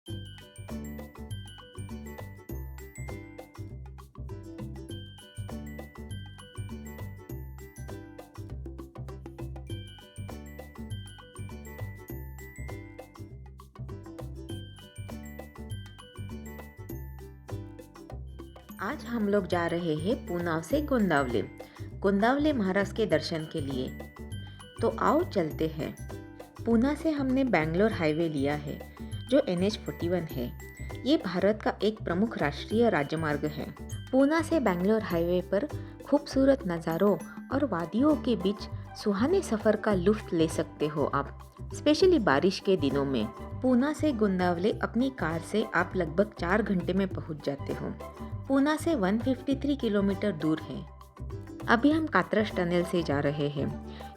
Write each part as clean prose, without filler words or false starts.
आज हम लोग जा रहे हैं पूना से गोंदावले गोंदावले महाराज के दर्शन के लिए। तो आओ चलते हैं। पूना से हमने बैंगलोर हाईवे लिया है जो NH41 है। ये भारत का एक प्रमुख राष्ट्रीय राजमार्ग है। पूना से बैंगलोर हाईवे पर खूबसूरत नज़ारों और वादियों के बीच सुहाने सफ़र का लुत्फ ले सकते हो आप, स्पेशली बारिश के दिनों में। पूना से गोंदावले अपनी कार से आप लगभग 4 घंटे में पहुंच जाते हो। पूना से 153 किलोमीटर दूर है। अभी हम कात्रज टनल से जा रहे हैं।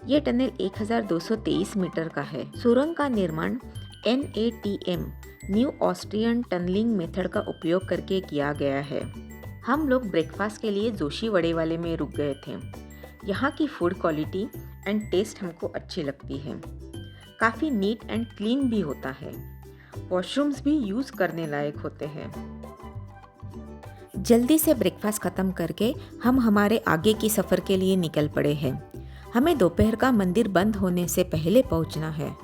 ये टनल 1223 मीटर का है। सुरंग का निर्माण NATM new Austrian tunnelling method का उपयोग करके किया गया है। हम लोग ब्रेकफास्ट के लिए जोशी वड़े वाले में रुक गए थे। यहाँ की फूड क्वालिटी एंड टेस्ट हमको अच्छी लगती है। काफ़ी नीट एंड क्लीन भी होता है। वॉशरूम्स भी यूज़ करने लायक होते हैं। जल्दी से ब्रेकफास्ट ख़त्म करके हम हमारे आगे की सफ़र के लिए निकल पड़े हैं। हमें दोपहर का मंदिर बंद होने से पहले पहुंचना है।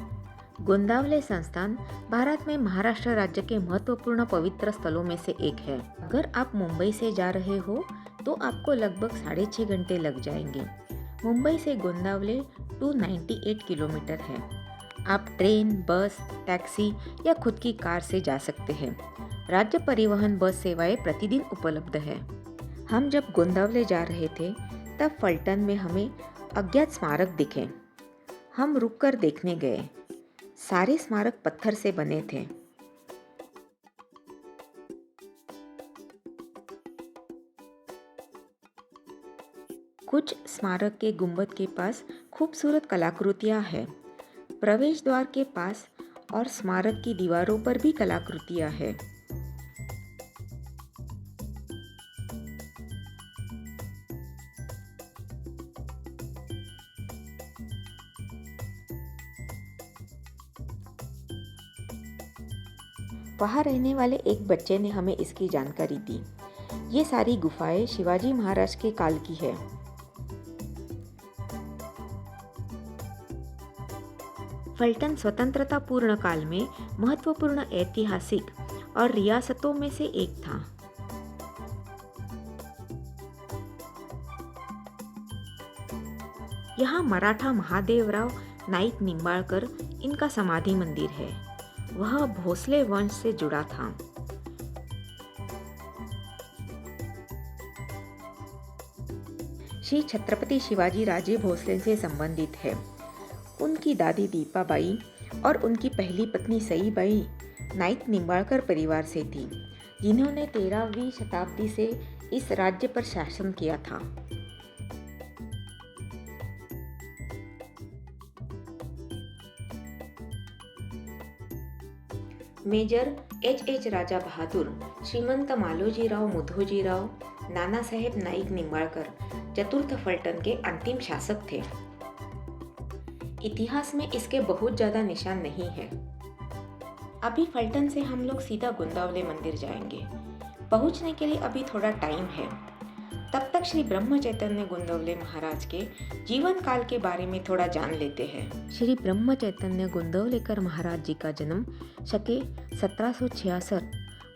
गोंदावले संस्थान भारत में महाराष्ट्र राज्य के महत्वपूर्ण पवित्र स्थलों में से एक है। अगर आप मुंबई से जा रहे हो तो आपको लगभग 6.5 घंटे लग जाएंगे। मुंबई से गोंदावले 298 किलोमीटर है। आप ट्रेन, बस, टैक्सी या खुद की कार से जा सकते हैं। राज्य परिवहन बस सेवाएं प्रतिदिन उपलब्ध है। हम जब गोंदावले जा रहे थे तब फलटन में हमें अज्ञात स्मारक दिखे। हम रुककर देखने गए। सारे स्मारक पत्थर से बने थे। कुछ स्मारक के गुंबद के पास खूबसूरत कलाकृतियां हैं। प्रवेश द्वार के पास और स्मारक की दीवारों पर भी कलाकृतियां हैं। वहाँ रहने वाले एक बच्चे ने हमें इसकी जानकारी दी। ये सारी गुफाएं शिवाजी महाराज के काल की है। फलटन स्वतंत्रता पूर्ण काल में महत्वपूर्ण ऐतिहासिक और रियासतों में से एक था। यहाँ मराठा महादेवराव नाईक निंबाळकर इनका समाधि मंदिर है। वह भोसले वंश से जुड़ा था। श्री छत्रपति शिवाजी राजे भोसले से संबंधित है। उनकी दादी दीपाबाई और उनकी पहली पत्नी सईबाई नाईक निंबाळकर परिवार से थी, जिन्होंने 13वीं शताब्दी से इस राज्य पर शासन किया था। मेजर H राजा बहादुर, श्रीमंत मालोजीराव मुधोजीराव, नाना साहेब नाईक निंबाळकर चतुर्थ फलटन के अंतिम शासक थे। इतिहास में इसके बहुत ज्यादा निशान नहीं है। अभी फलटन से हम लोग सीधा गोंदावले मंदिर जाएंगे। पहुंचने के लिए अभी थोड़ा टाइम है। तब तक श्री ब्रह्म चैतन्य गोंदावले महाराज के जीवन काल के बारे में थोड़ा जान लेते हैं। श्री ब्रह्म चैतन्य गोंदावलेकर महाराज जी का जन्म शके 1766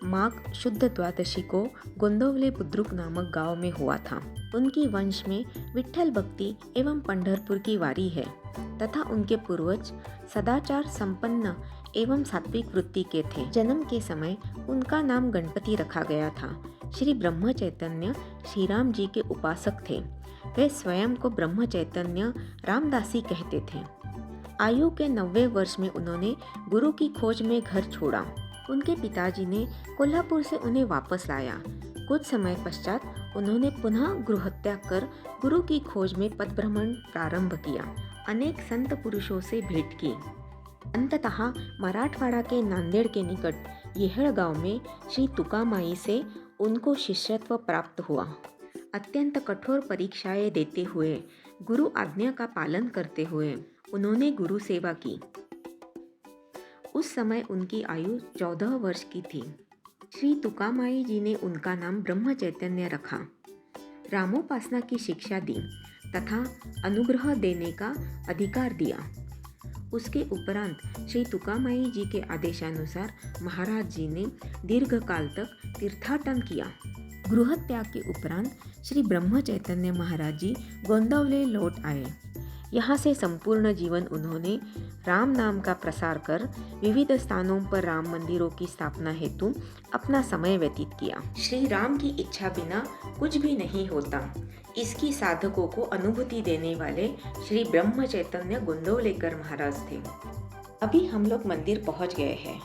माघ शुद्ध द्वादशी को गोंदावले बुद्रुक नामक गांव में हुआ था। उनकी वंश में विट्ठल भक्ति एवं पंढरपुर की वारी है तथा उनके पूर्वज सदाचार संपन्न एवं सात्विक वृत्ति के थे। जन्म के समय उनका नाम गणपति रखा गया था। श्री ब्रह्म चैतन्य श्री राम जी के उपासक थे। वे स्वयं को ब्रह्म चैतन्य रामदासी कहते थे। आयु के 90 वर्ष में उन्होंने गुरु की खोज में घर छोड़ा। उनके पिताजी ने कोल्हापुर से उन्हें वापस लाया। कुछ समय पश्चात उन्होंने पुनः गृहत्याग कर गुरु की खोज में पदभ्रमण प्रारंभ किया। अनेक संत पुरुषों से भेंट की। अंततः मराठवाड़ा के नांदेड़ के निकट येहड़ गांव में श्री तुकामाई से उनको शिष्यत्व प्राप्त हुआ। अत्यंत कठोर परीक्षाएं देते हुए, गुरु आज्ञा का पालन करते हुए उन्होंने गुरु सेवा की। उस समय उनकी आयु 14 वर्ष की थी। श्री तुकामाई जी ने उनका नाम ब्रह्म चैतन्य रखा, रामोपासना की शिक्षा दी तथा अनुग्रह देने का अधिकार दिया। उसके उपरांत श्री तुकामाई जी के आदेशानुसार महाराज जी ने दीर्घकाल तक तीर्थाटन किया। गृह त्याग के उपरांत श्री ब्रह्म चैतन्य महाराज जी गोंदवले लौट आए। यहाँ से संपूर्ण जीवन उन्होंने राम नाम का प्रसार कर विविध स्थानों पर राम मंदिरों की स्थापना हेतु अपना समय व्यतीत किया। श्री राम की इच्छा बिना कुछ भी नहीं होता, इसकी साधकों को अनुभूति देने वाले श्री ब्रह्म चैतन्य गोंदवलेकर महाराज थे। अभी हम लोग मंदिर पहुंच गए हैं।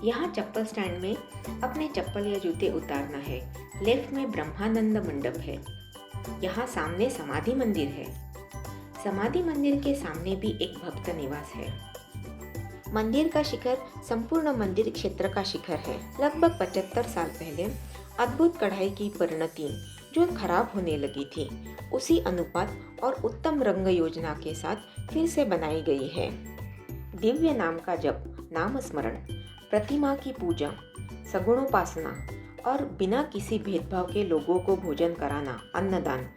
यहाँ चप्पल स्टैंड में अपने चप्पल या जूते उतारना है। लेफ्ट में ब्रह्मानंद मंडप है। यहाँ सामने समाधि मंदिर है। समाधि मंदिर के सामने भी एक भक्त निवास है। मंदिर का शिखर संपूर्ण मंदिर क्षेत्र का शिखर है। लगभग 75 साल पहले अद्भुत कढ़ाई की परिणति जो खराब होने लगी थी, उसी अनुपात और उत्तम रंग योजना के साथ फिर से बनाई गई है। दिव्य नाम का जप, नाम स्मरण, प्रतिमा की पूजा, सगुणोपासना और बिना किसी भेदभाव के लोगों को भोजन कराना, अन्नदान,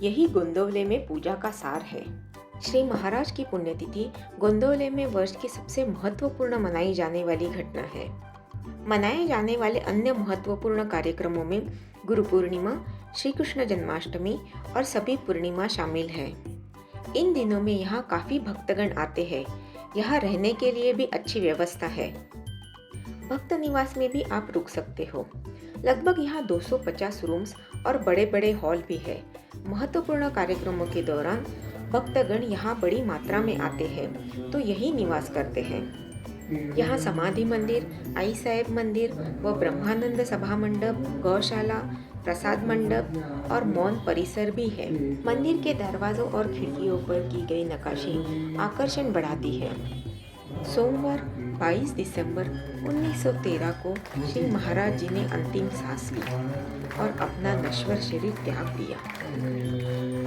यही गोंदवले में पूजा का सार है। श्री महाराज की पुण्यतिथि गोंदवले में वर्ष की सबसे महत्वपूर्ण मनाई जाने वाली घटना है। मनाए जाने वाले अन्य महत्वपूर्ण कार्यक्रमों में गुरु पूर्णिमा, श्री कृष्ण जन्माष्टमी और सभी पूर्णिमा शामिल है। इन दिनों में यहाँ काफ़ी भक्तगण आते हैं। यहाँ रहने के लिए भी अच्छी व्यवस्था है। भक्त निवास में भी आप रुक सकते हो। लगभग यहाँ 250 रूम्स और बड़े बड़े हॉल भी है। महत्वपूर्ण कार्यक्रमों के दौरान भक्तगण यहाँ बड़ी मात्रा में आते हैं तो यही निवास करते हैं। यहाँ समाधि मंदिर, आई साहेब मंदिर व ब्रह्मानंद सभा मंडप, गौशाला, प्रसाद मंडप और मौन परिसर भी है। मंदिर के दरवाजों और खिड़कियों पर की गई नक्काशी आकर्षण बढ़ाती है। सोमवार 22 दिसंबर 1913 को श्री महाराज जी ने अंतिम सांस ली और अपना नश्वर शरीर त्याग दिया।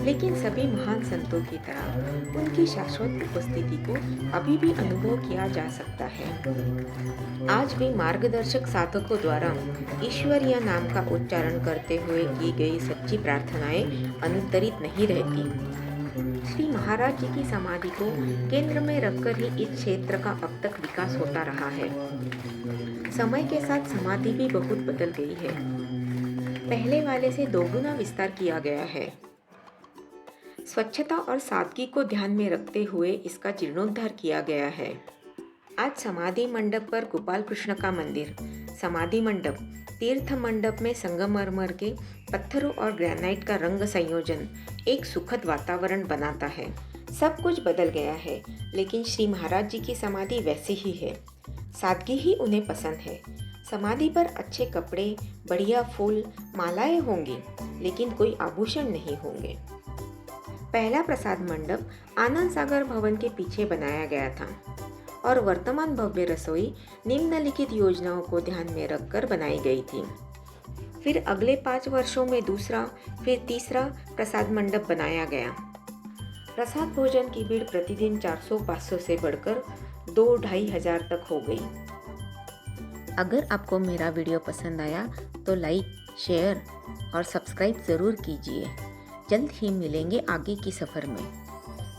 लेकिन सभी महान संतों की तरह उनकी शाश्वत उपस्थिति को अभी भी अनुभव किया जा सकता है। आज भी मार्गदर्शक साधकों द्वारा ईश्वर या नाम का उच्चारण करते हुए की गई सच्ची प्रार्थनाएं अनुत्तरित नहीं रहती। श्री महाराज जी की समाधि को केंद्र में रखकर ही इस क्षेत्र का अब तक विकास होता रहा है। समय के साथ समाधि भी बहुत बदल गई है। पहले वाले से दोगुना विस्तार किया गया है। स्वच्छता और सादगी को ध्यान में रखते हुए इसका जीर्णोद्धार किया गया है। आज समाधि मंडप पर गोपाल कृष्ण का मंदिर, समाधि मंडप, तीर्थ मंडप में संगमरमर के पत्थरों और ग्रेनाइट का रंग संयोजन एक सुखद वातावरण बनाता है। सब कुछ बदल गया है, लेकिन श्री महाराज जी की समाधि वैसी ही है। सादगी ही उन्हें पसंद है। समाधि पर अच्छे कपड़े, बढ़िया फूल, मालाएं होंगी, लेकिन कोई आभूषण नहीं होंगे। पहला प्रसाद मंडप आनंद सागर भवन के पीछे बनाया गया था और वर्तमान भव्य रसोई निम्नलिखित योजनाओं को ध्यान में रखकर बनाई गई थी। फिर अगले 5 वर्षों में दूसरा, फिर तीसरा प्रसाद मंडप बनाया गया। प्रसाद भोजन की भीड़ प्रतिदिन 400-500 से बढ़कर 2-2.5 हजार तक हो गई। अगर आपको मेरा वीडियो पसंद आया तो लाइक, शेयर और सब्सक्राइब ज़रूर कीजिए। जल्द ही मिलेंगे आगे की सफ़र में।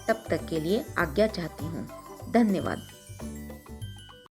तब तक के लिए आज्ञा चाहती हूँ। धन्यवाद।